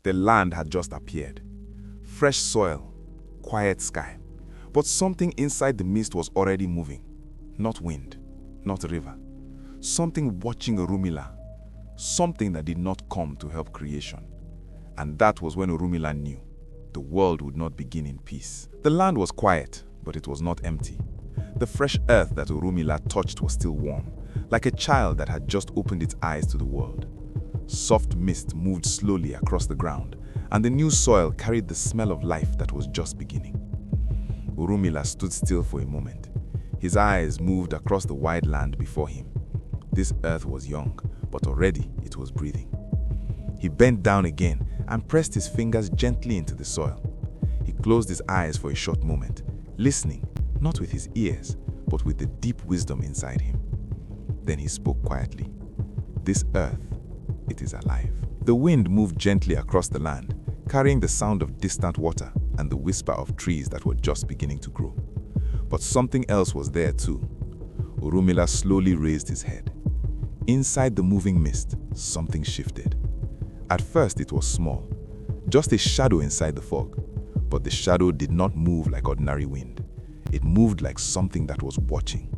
The land had just appeared. Fresh soil, quiet sky. But something inside the mist was already moving. Not wind, not river. Something watching Orumila. Something that did not come to help creation. And that was when Orumila knew the world would not begin in peace. The land was quiet, but it was not empty. The fresh earth that Orumila touched was still warm, like a child that had just opened its eyes to the world. Soft mist moved slowly across the ground, and the new soil carried the smell of life that was just beginning. Orumila stood still for a moment. His eyes moved across the wide land before him. This earth was young, but already it was breathing. He bent down again and pressed his fingers gently into the soil. He closed his eyes for a short moment, listening, not with his ears, but with the deep wisdom inside him. Then he spoke quietly. This earth, it is alive. The wind moved gently across the land, carrying the sound of distant water and the whisper of trees that were just beginning to grow. But something else was there too. Orumila slowly raised his head. Inside the moving mist, something shifted. At first it was small, just a shadow inside the fog. But the shadow did not move like ordinary wind. It moved like something that was watching.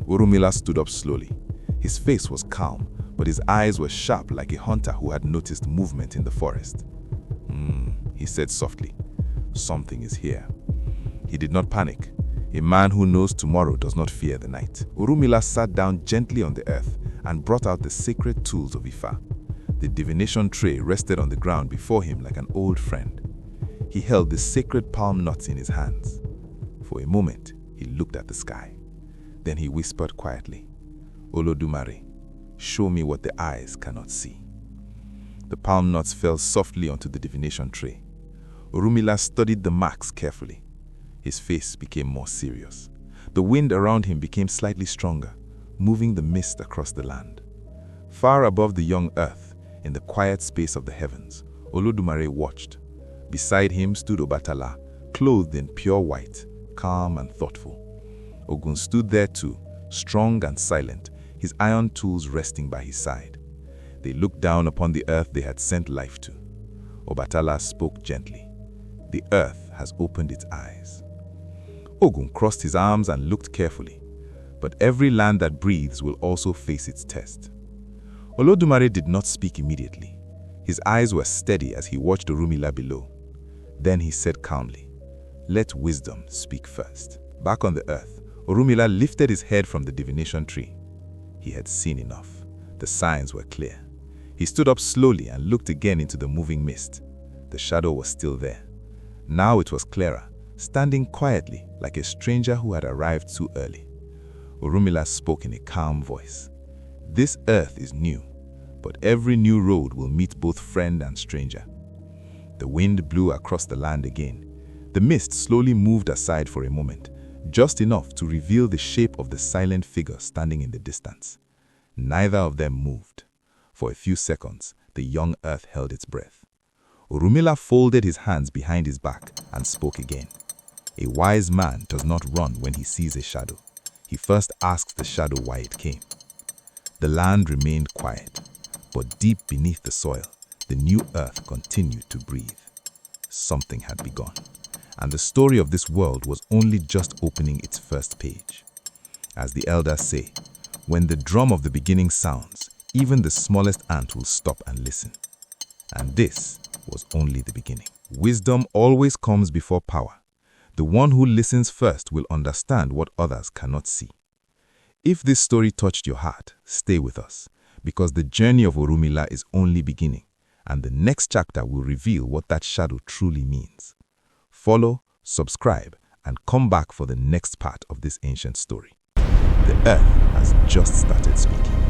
Orumila stood up slowly. His face was calm, but his eyes were sharp like a hunter who had noticed movement in the forest. He said softly, "Something is here." He did not panic. A man who knows tomorrow does not fear the night. Orumila sat down gently on the earth and brought out the sacred tools of Ifa. The divination tray rested on the ground before him like an old friend. He held the sacred palm nuts in his hands. For a moment, he looked at the sky. Then he whispered quietly, "Olodumare, show me what the eyes cannot see." The palm nuts fell softly onto the divination tray. Orumila studied the marks carefully. His face became more serious. The wind around him became slightly stronger, moving the mist across the land. Far above the young earth, in the quiet space of the heavens, Olodumare watched. Beside him stood Obatala, clothed in pure white, calm and thoughtful. Ogun stood there too, strong and silent, his iron tools resting by his side. They looked down upon the earth they had sent life to. Obatala spoke gently. "The earth has opened its eyes." Ogun crossed his arms and looked carefully. But every land that breathes will also face its test. Olodumare did not speak immediately. His eyes were steady as he watched Orumila below. Then he said calmly, "Let wisdom speak first." Back on the earth, Orumila lifted his head from the divination tree. He had seen enough. The signs were clear. He stood up slowly and looked again into the moving mist. The shadow was still there. Now it was clearer, standing quietly like a stranger who had arrived too early. Orumila spoke in a calm voice. "This earth is new, but every new road will meet both friend and stranger." The wind blew across the land again. The mist slowly moved aside for a moment, just enough to reveal the shape of the silent figure standing in the distance. Neither of them moved. For a few seconds, the young earth held its breath. Orumila folded his hands behind his back and spoke again. "A wise man does not run when he sees a shadow. He first asks the shadow why it came." The land remained quiet, but deep beneath the soil, the new earth continued to breathe. Something had begun, and the story of this world was only just opening its first page. As the elders say, when the drum of the beginning sounds, even the smallest ant will stop and listen. And this was only the beginning. Wisdom always comes before power. The one who listens first will understand what others cannot see. If this story touched your heart, stay with us, because the journey of Orumila is only beginning, and the next chapter will reveal what that shadow truly means. Follow, subscribe, and come back for the next part of this ancient story. The earth has just started speaking.